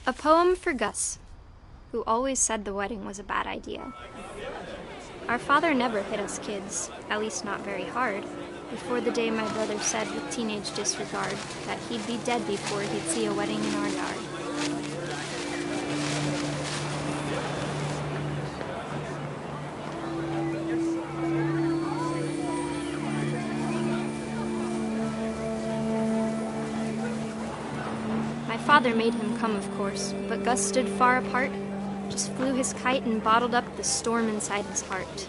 A poem for Gus, who always said the wedding was a bad idea. Our father never hit us kids, at least not very hard, before the day my brother said with teenage disregard that he'd be dead before he'd see a wedding in our yard. My father made him come, of course, but Gus stood far apart, just flew his kite and bottled up the storm inside his heart.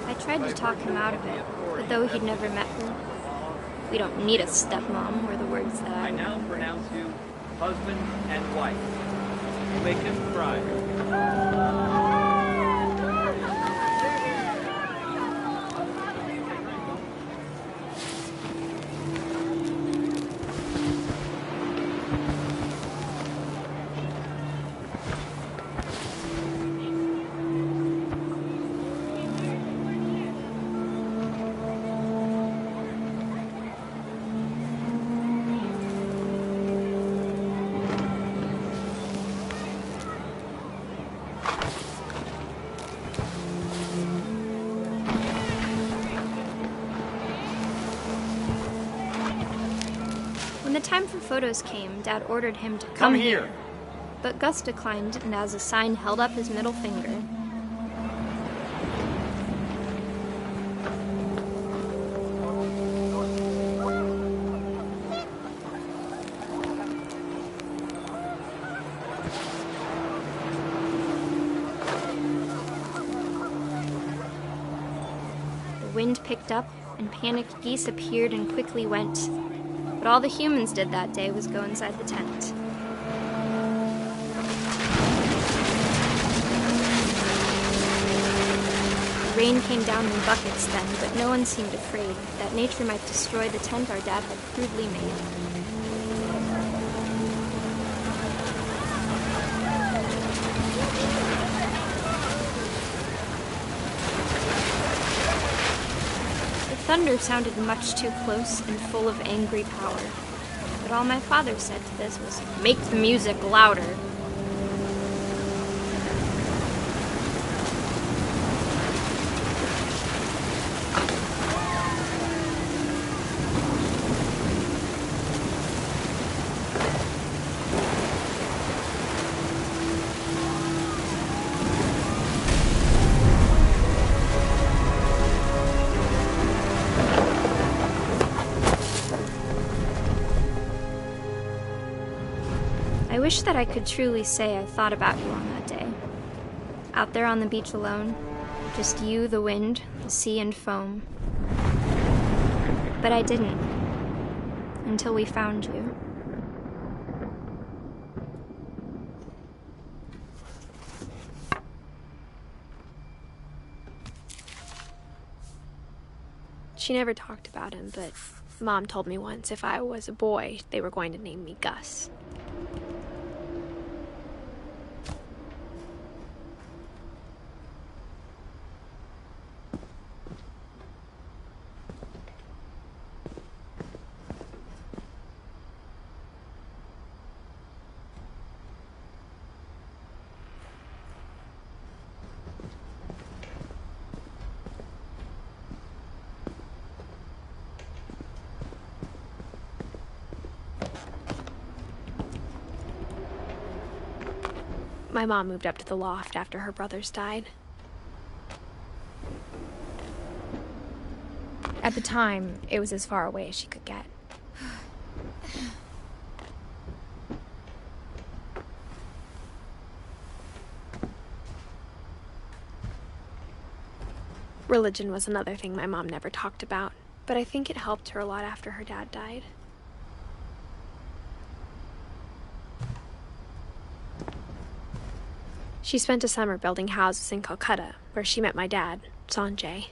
I tried to talk him out of it, but though he'd never met her, "We don't need a stepmom," were the words that I now pronounce you husband and wife. You may kiss the bride. When the time for photos came, Dad ordered him to Come here. But Gus declined and as a sign held up his middle finger. The wind picked up and panicked geese appeared and quickly went. But all the humans did that day was go inside the tent. The rain came down in buckets then, but no one seemed afraid that nature might destroy the tent our dad had crudely made. The thunder sounded much too close and full of angry power, but all my father said to this was, "Make the music louder." I wish that I could truly say I thought about you on that day. Out there on the beach alone, just you, the wind, the sea, and foam. But I didn't, until we found you. She never talked about him, but Mom told me once if I was a boy, they were going to name me Gus. My mom moved up to the loft after her brothers died. At the time, it was as far away as she could get. Religion was another thing my mom never talked about, but I think it helped her a lot after her dad died. She spent a summer building houses in Calcutta, where she met my dad, Sanjay.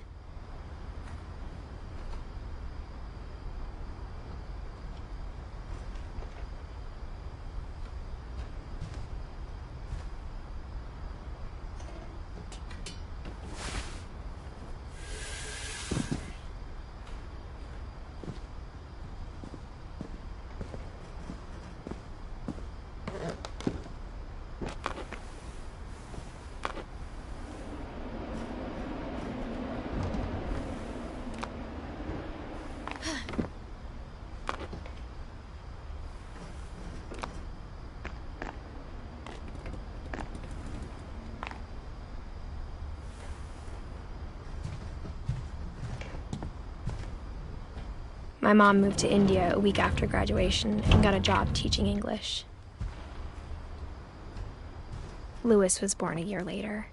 My mom moved to India a week after graduation and got a job teaching English. Louis was born a year later.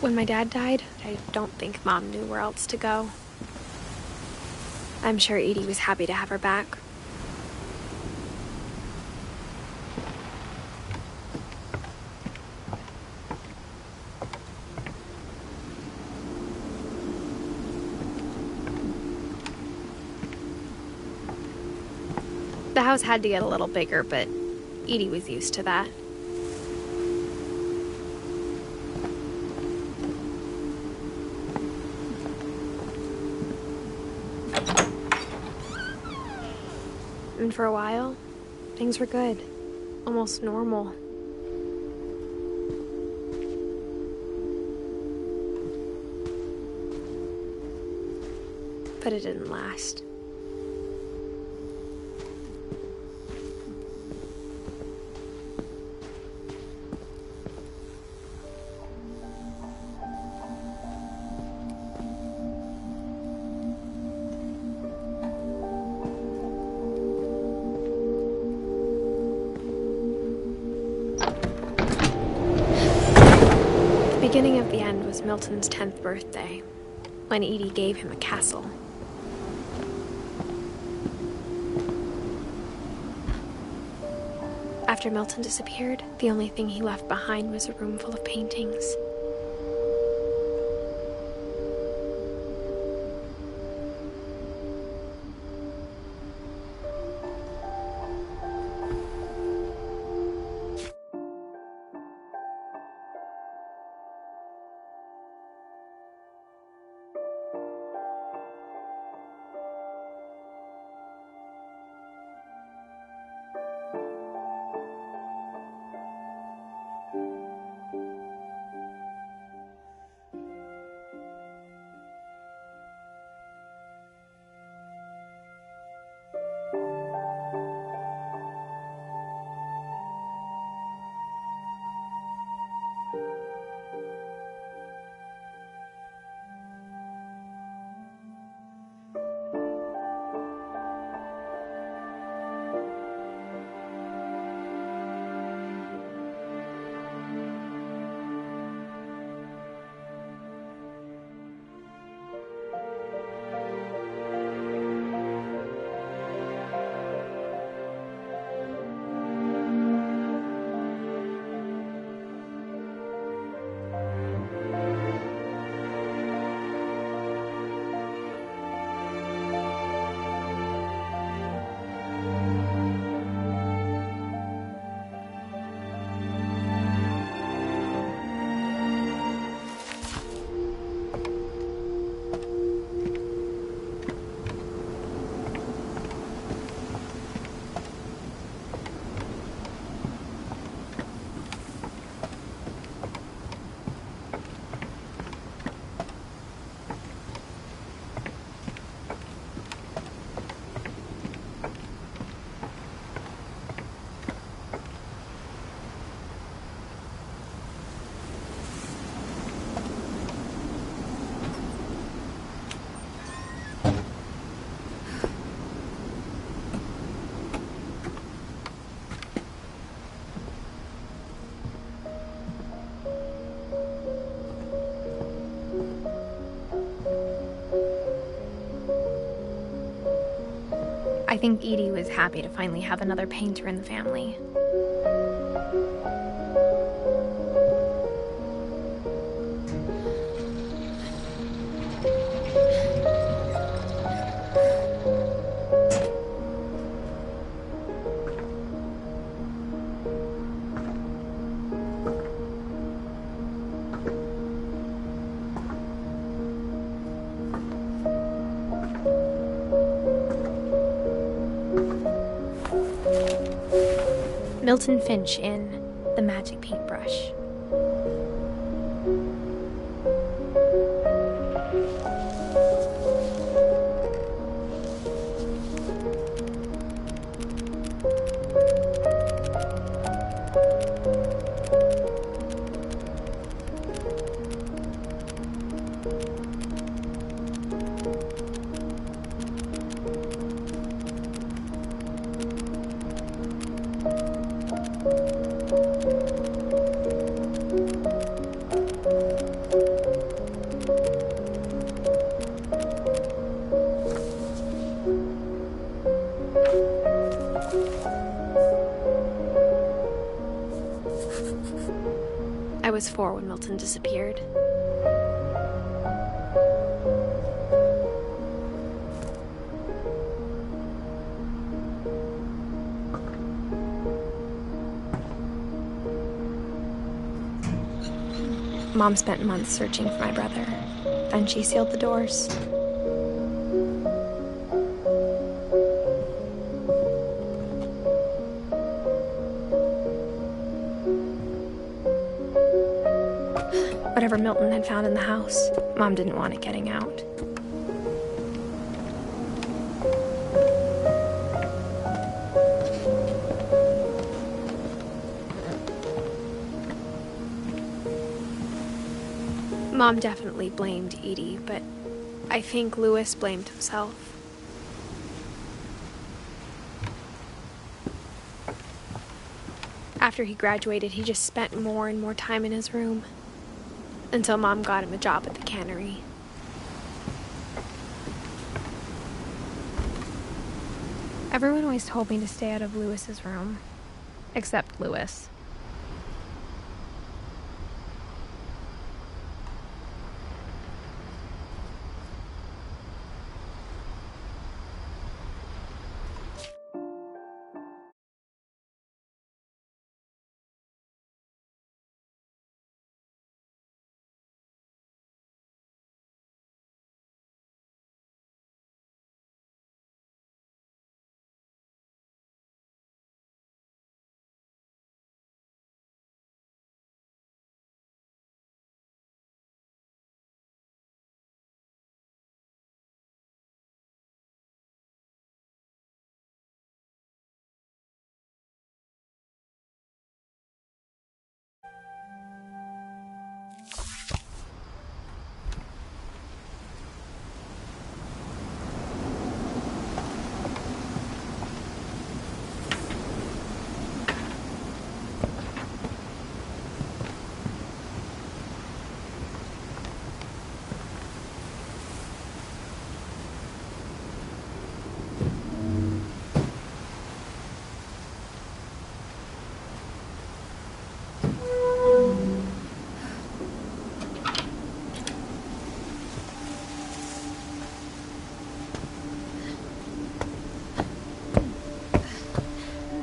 When my dad died, I don't think Mom knew where else to go. I'm sure Edie was happy to have her back. The house had to get a little bigger, but Edie was used to that. And for a while, things were good. Almost normal. But it didn't last. The beginning of the end was Milton's 10th birthday, when Edie gave him a castle. After Milton disappeared, the only thing he left behind was a room full of paintings. I think Edie was happy to finally have another painter in the family. Milton Finch in The Magic Paintbrush. I was 4 when Milton disappeared. Mom spent months searching for my brother. Then she sealed the doors. Whatever Milton had found in the house, Mom didn't want it getting out. Mom definitely blamed Edie, but I think Louis blamed himself. After he graduated, he just spent more and more time in his room. Until Mom got him a job at the cannery. Everyone always told me to stay out of Louis's room. Except Louis.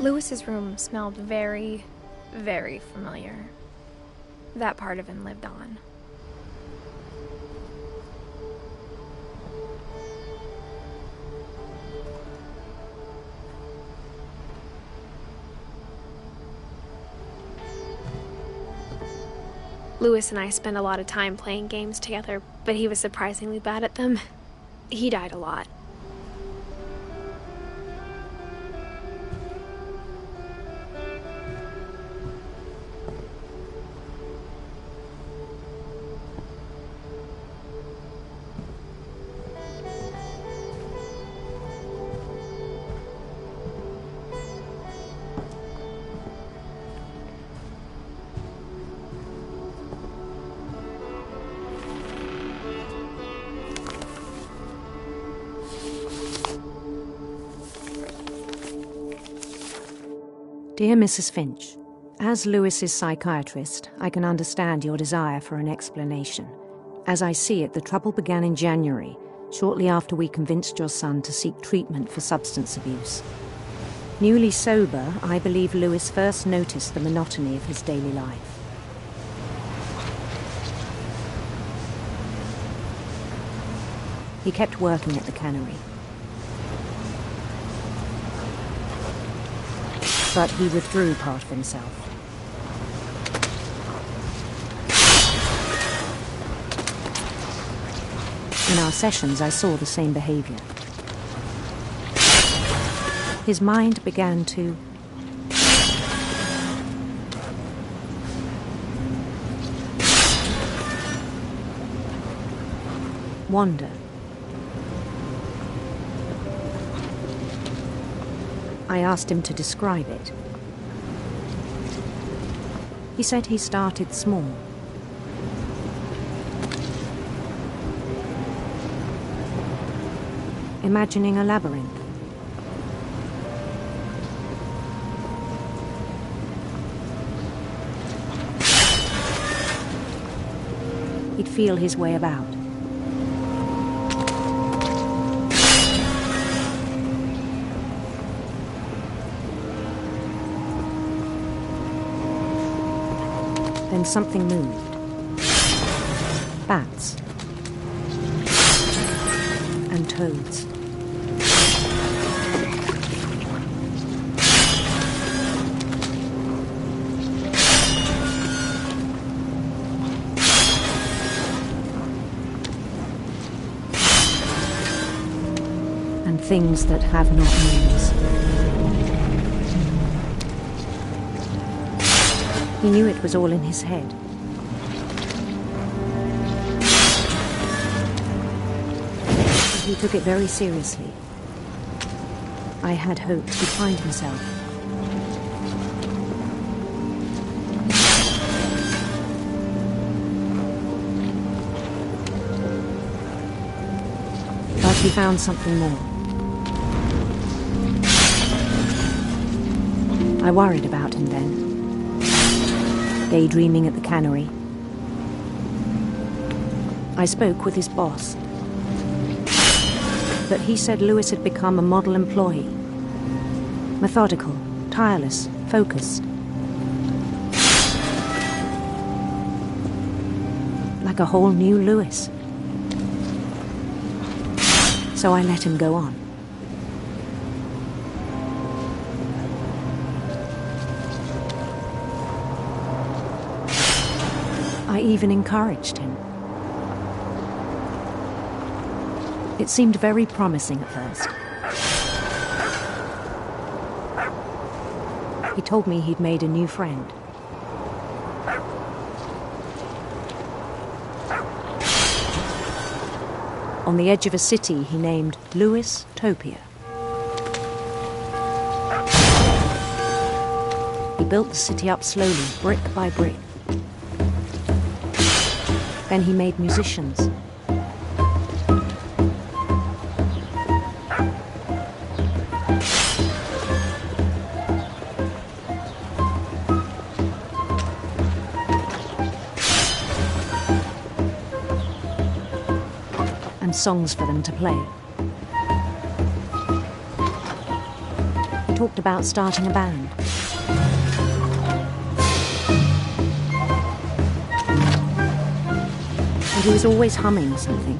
Louis's room smelled very, very familiar. That part of him lived on. Louis and I spent a lot of time playing games together, but he was surprisingly bad at them. He died a lot. Dear Mrs. Finch, as Lewis's psychiatrist, I can understand your desire for an explanation. As I see it, the trouble began in January, shortly after we convinced your son to seek treatment for substance abuse. Newly sober, I believe Lewis first noticed the monotony of his daily life. He kept working at the cannery. But he withdrew part of himself. In our sessions, I saw the same behavior. His mind began to wonder. I asked him to describe it. He said he started small. Imagining a labyrinth. He'd feel his way about. Then something moved. Bats. And toads. And things that have not names. He knew it was all in his head. But he took it very seriously. I had hoped he'd find himself. But he found something more. I worried about him then. Daydreaming at the cannery. I spoke with his boss. But he said Lewis had become a model employee. Methodical, tireless, focused. Like a whole new Lewis. So I let him go on. I even encouraged him. It seemed very promising at first. He told me he'd made a new friend. On the edge of a city he named Lewis Topia. He built the city up slowly, brick by brick. Then he made musicians. And songs for them to play. He talked about starting a band. He was always humming something.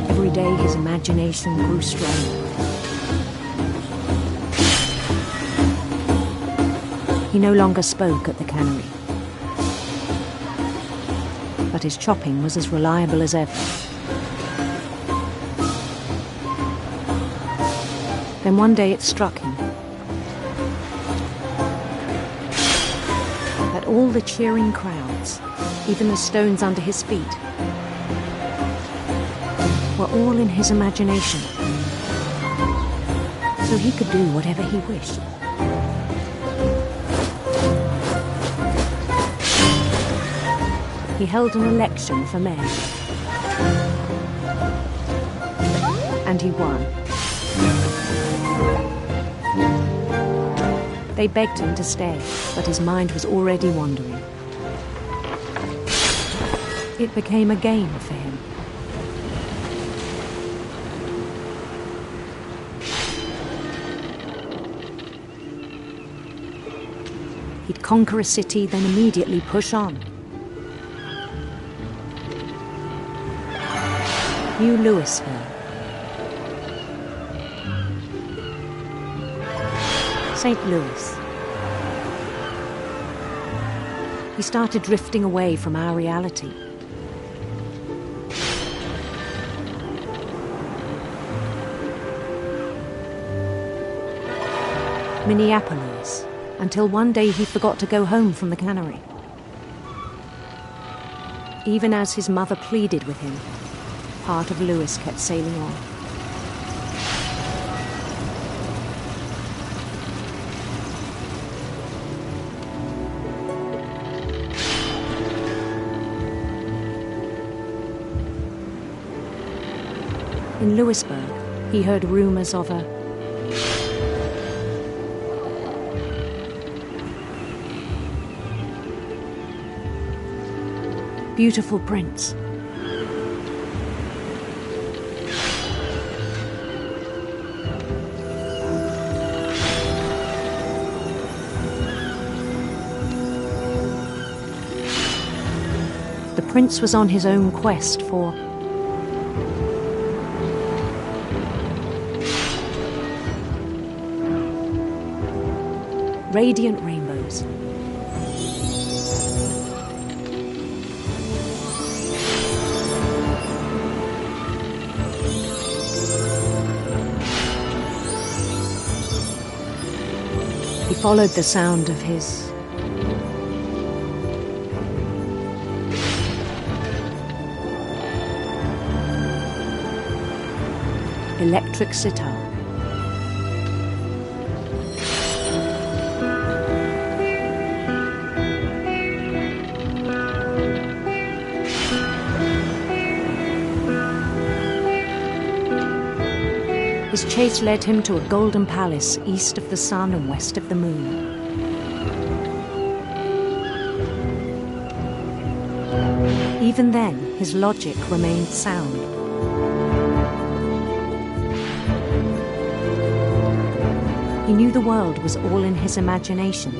Every day his imagination grew stronger. He no longer spoke at the cannery. But his chopping was as reliable as ever. Then one day it struck him that all the cheering crowds, even the stones under his feet, were all in his imagination. So he could do whatever he wished. He held an election for mayor. And he won. They begged him to stay, but his mind was already wandering. It became a game for him. He'd conquer a city, then immediately push on. New Louisville. St. Louis. He started drifting away from our reality. Minneapolis, until one day he forgot to go home from the cannery. Even as his mother pleaded with him, part of Louis kept sailing on. In Louisburg, he heard rumors of a beautiful prince. The prince was on his own quest for radiant rainbows. He followed the sound of his electric sitar. His chase led him to a golden palace east of the sun and west of the moon. Even then, his logic remained sound. He knew the world was all in his imagination.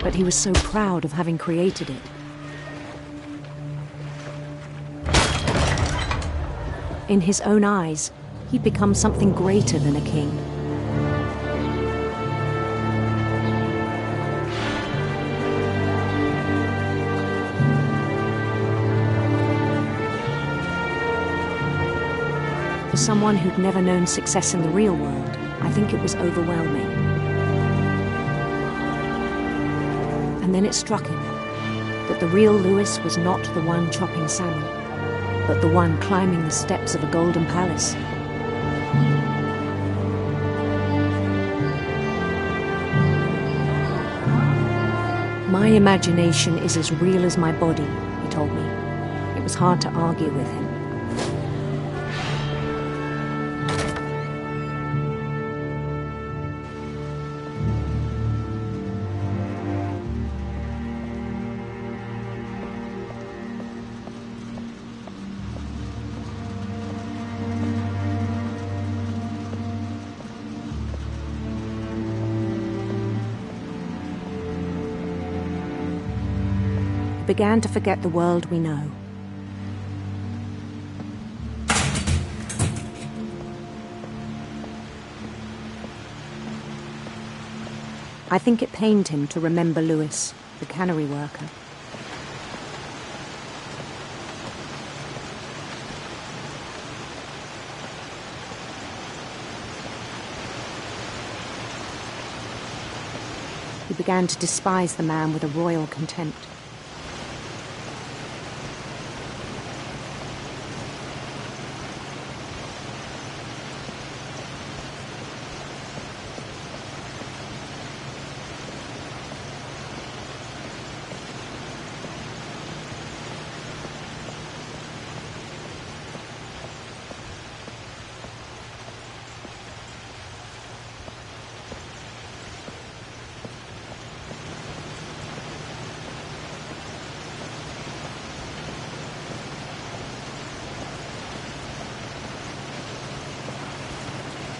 But he was so proud of having created it. In his own eyes, he'd become something greater than a king. For someone who'd never known success in the real world, I think it was overwhelming. And then it struck him that the real Louis was not the one chopping salmon, but the one climbing the steps of a golden palace. My imagination is as real as my body, he told me. It was hard to argue with him. Began to forget the world we know. I think it pained him to remember Louis, the cannery worker. He began to despise the man with a royal contempt.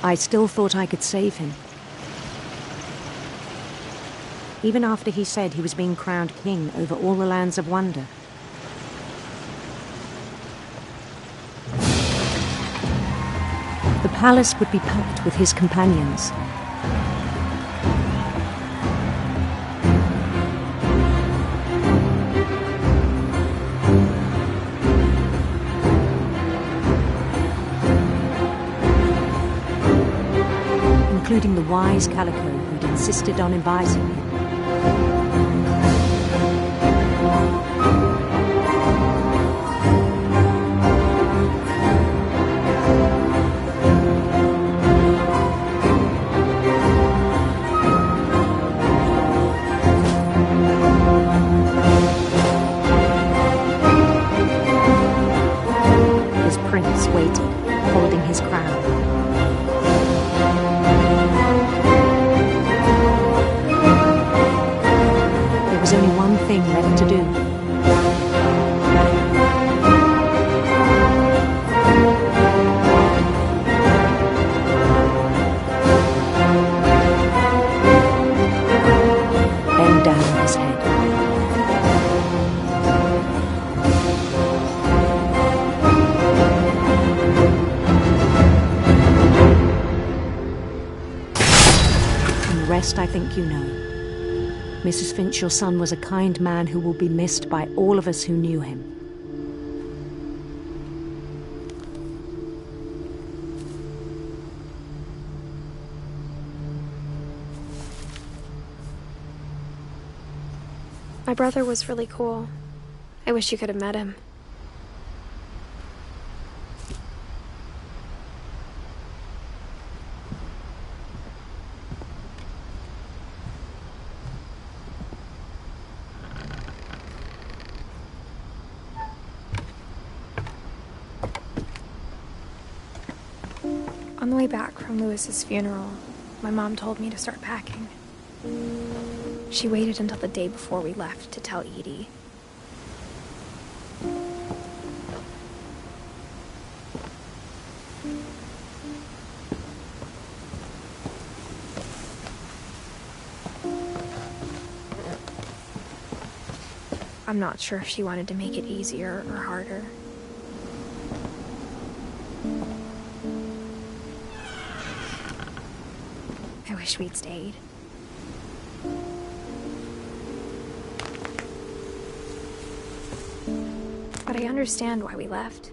I still thought I could save him. Even after he said he was being crowned king over all the lands of wonder. The palace would be packed with his companions. meeting the wise Calico who'd insisted on advising him. His prince waited, holding his crown. There was only one thing left to do. Bend down his head. And the rest I think you know. Mrs. Finch, your son was a kind man who will be missed by all of us who knew him. My brother was really cool. I wish you could have met him. On the way back from Lewis's funeral, my mom told me to start packing. She waited until the day before we left to tell Edie. I'm not sure if she wanted to make it easier or harder. I wish we'd stayed. But I understand why we left.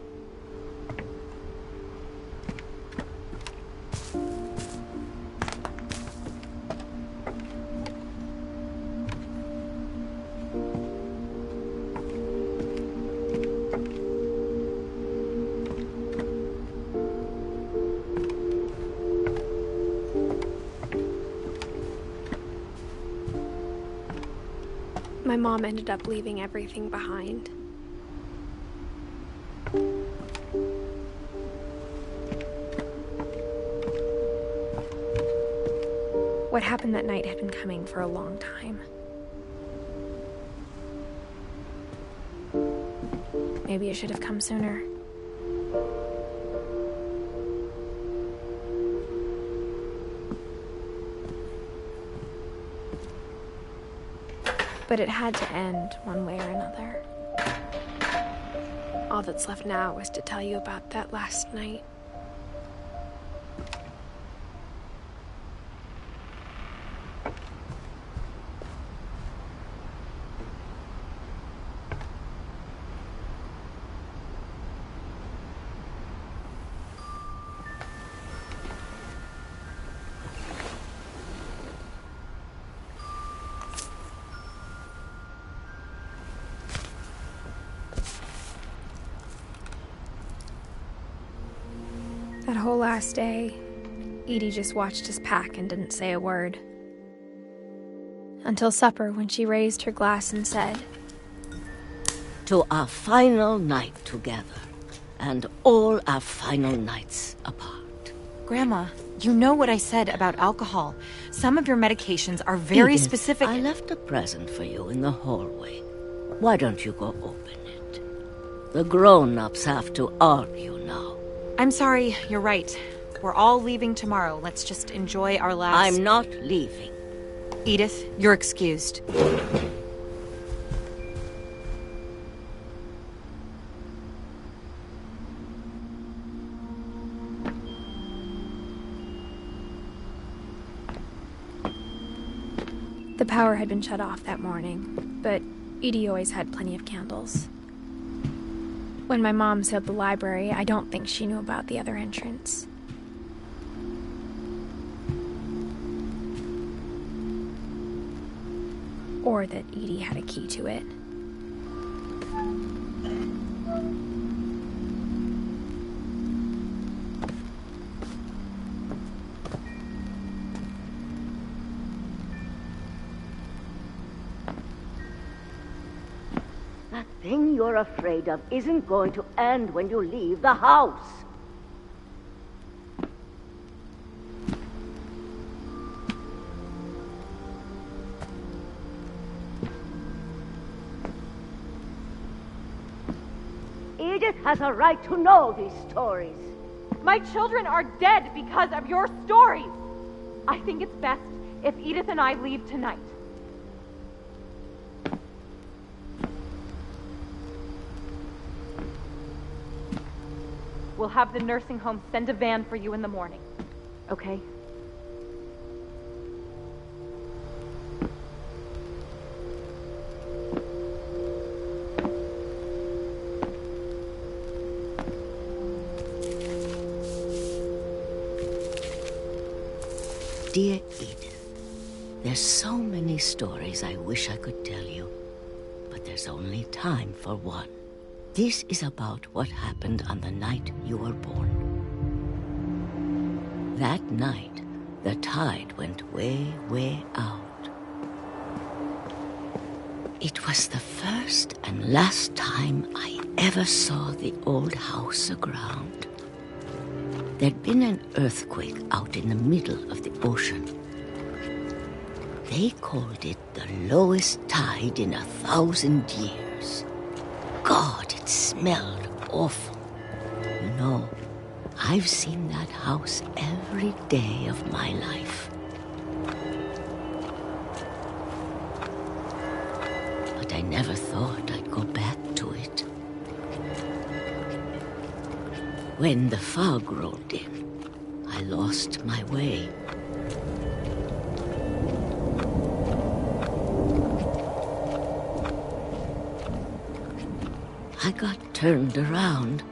My mom ended up leaving everything behind. What happened that night had been coming for a long time. Maybe it should have come sooner. But it had to end one way or another. All that's left now is to tell you about that last night. That whole last day, Edie just watched us pack and didn't say a word. Until supper, when she raised her glass and said, "To our final night together, and all our final nights apart." Grandma, you know what I said about alcohol. Some of your medications are very Edith, specific. I left a present for you in the hallway. Why don't you go open it? The grown-ups have to argue now. I'm sorry, you're right. We're all leaving tomorrow. Let's just enjoy our last... I'm not leaving. Edith, you're excused. the power had been shut off that morning, but Edie always had plenty of candles. When my mom sealed the library, I don't think she knew about the other entrance. Or that Edie had a key to it. That thing you're afraid of isn't going to end when you leave the house. Edith has a right to know these stories. My children are dead because of your stories. I think it's best if Edith and I leave tonight. We'll have the nursing home send a van for you in the morning. Okay? Dear Edith, there's so many stories I wish I could tell you, but there's only time for one. This is about what happened on the night you were born. That night, the tide went way, way out. It was the first and last time I ever saw the old house aground. There'd been an earthquake out in the middle of the ocean. They called it the lowest tide in 1,000 years. God, it smelled awful. You know, I've seen that house every day of my life. But I never thought I'd go back to it. When the fog rolled in, I lost my way. I got turned around.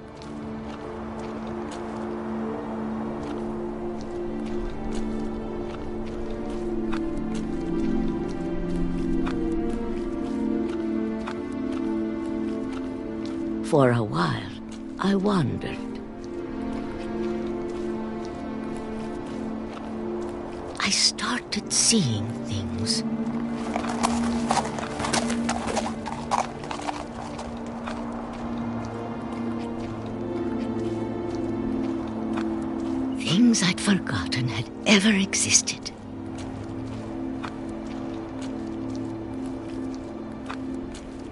For a while, I wandered. I started seeing things. Things I'd forgotten had ever existed.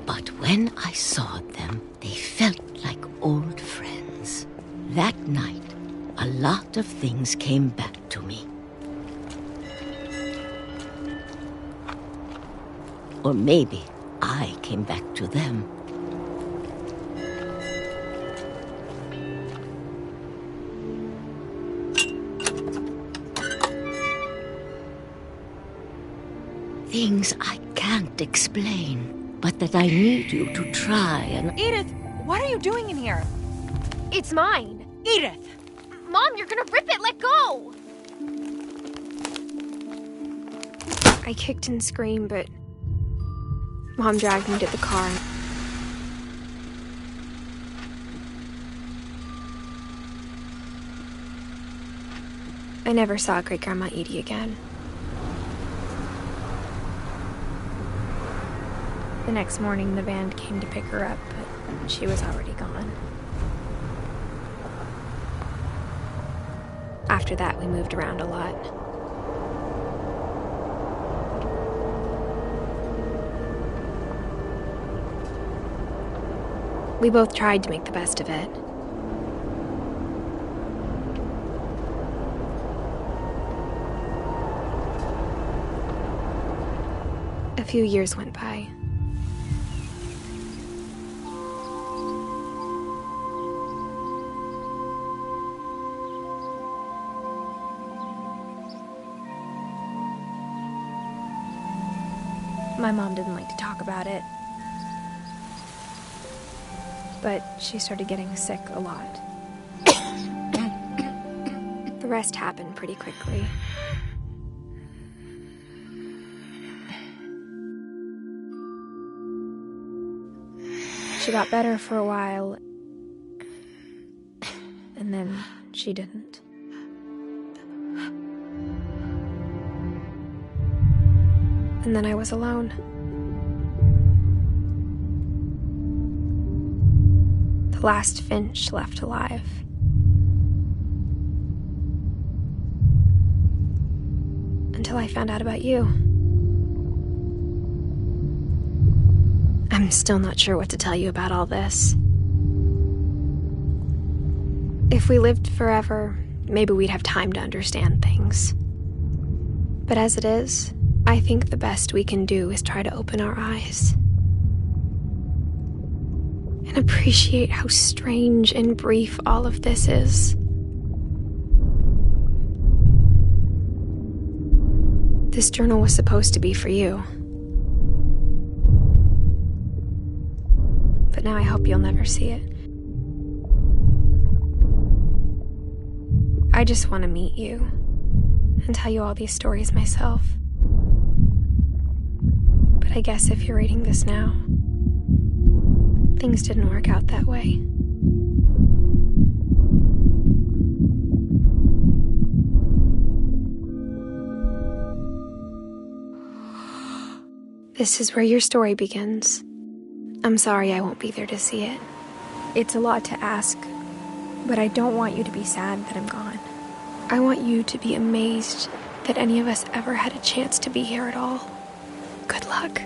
But when I saw them, they felt like old friends. That night, a lot of things came back to me. Or maybe I came back to them. Things I can't explain, but that I need you to try and... Edith, what are you doing in here? It's mine! Edith! Mom, you're gonna rip it! Let go! I kicked and screamed, but Mom dragged me to the car. I never saw Great-Grandma Edie again. The next morning, the van came to pick her up, but she was already gone. After that, we moved around a lot. We both tried to make the best of it. A few years went by. My mom didn't like to talk about it. But she started getting sick a lot. The rest happened pretty quickly. She got better for a while, and then she didn't. And then I was alone. The last Finch left alive. Until I found out about you. I'm still not sure what to tell you about all this. If we lived forever, maybe we'd have time to understand things. But as it is, I think the best we can do is try to open our eyes. And appreciate how strange and brief all of this is. This journal was supposed to be for you. But now I hope you'll never see it. I just want to meet you and tell you all these stories myself. But I guess if you're reading this now, things didn't work out that way. This is where your story begins. I'm sorry I won't be there to see it. It's a lot to ask, but I don't want you to be sad that I'm gone. I want you to be amazed that any of us ever had a chance to be here at all. Good luck.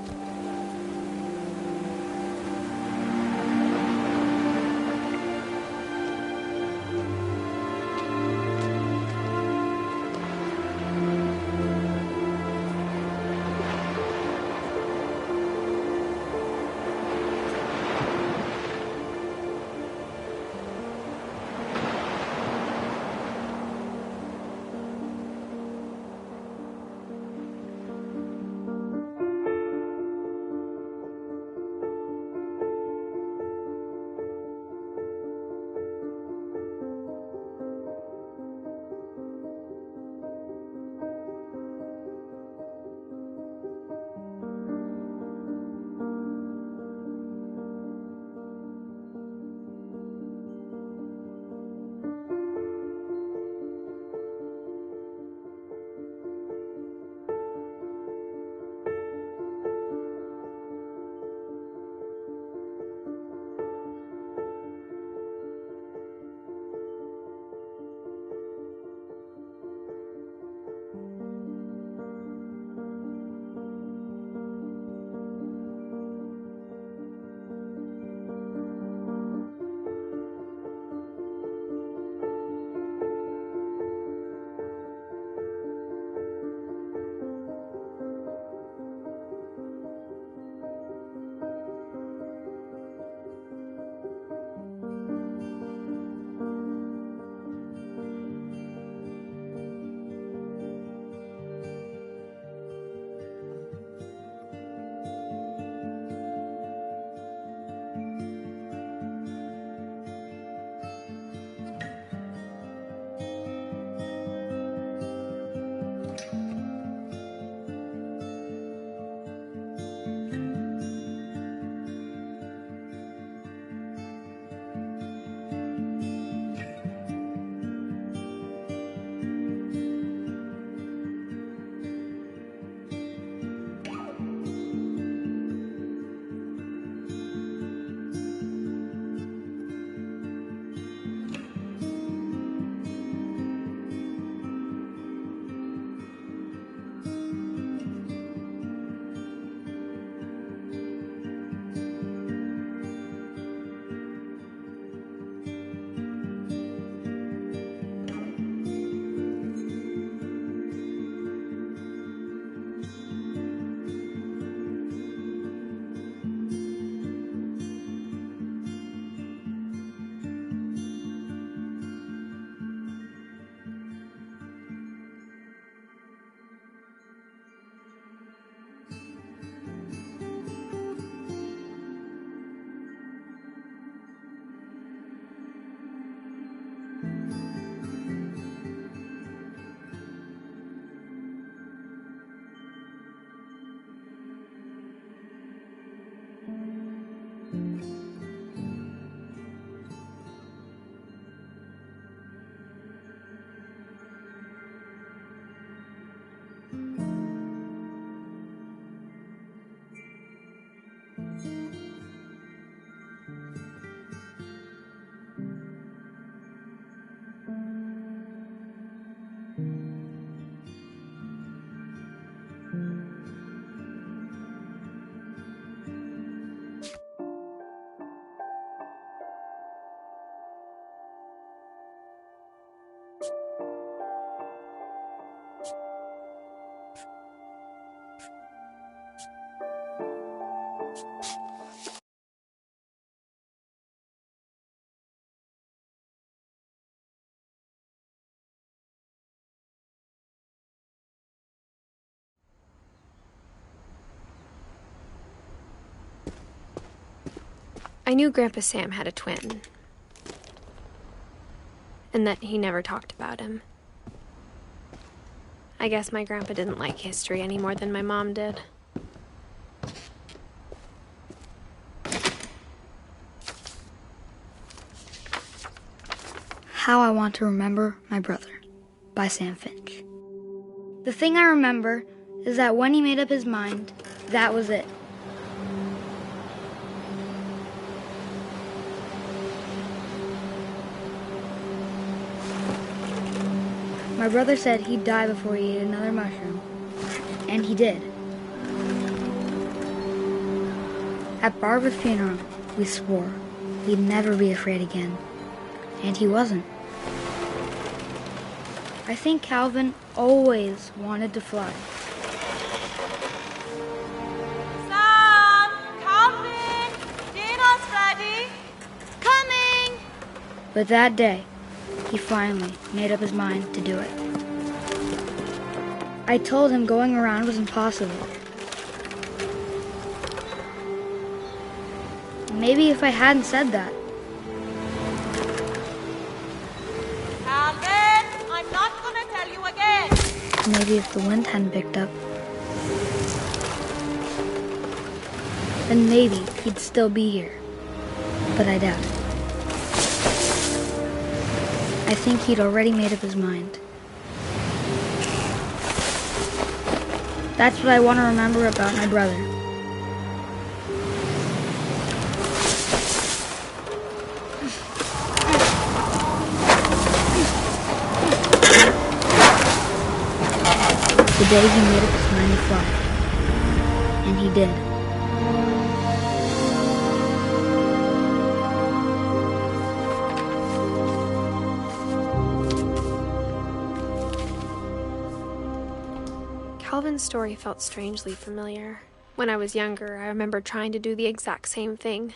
I knew Grandpa Sam had a twin, and that he never talked about him. I guess my grandpa didn't like history any more than my mom did. How I Want to Remember My Brother by Sam Finch. The thing I remember is that when he made up his mind, that was it. My brother said he'd die before he ate another mushroom, and he did. At Barbara's funeral, we swore we'd never be afraid again, and he wasn't. I think Calvin always wanted to fly. Sam! Calvin! Dinner's ready! Coming! But that day, he finally made up his mind to do it. I told him going around was impossible. Maybe if I hadn't said that. Calvin, I'm not gonna tell you again. Maybe if the wind hadn't picked up. Then maybe he'd still be here. But I doubt it. I think he'd already made up his mind. That's what I want to remember about my brother. The day he made up his mind to fly. And he did. Calvin's story felt strangely familiar. When I was younger, I remember trying to do the exact same thing.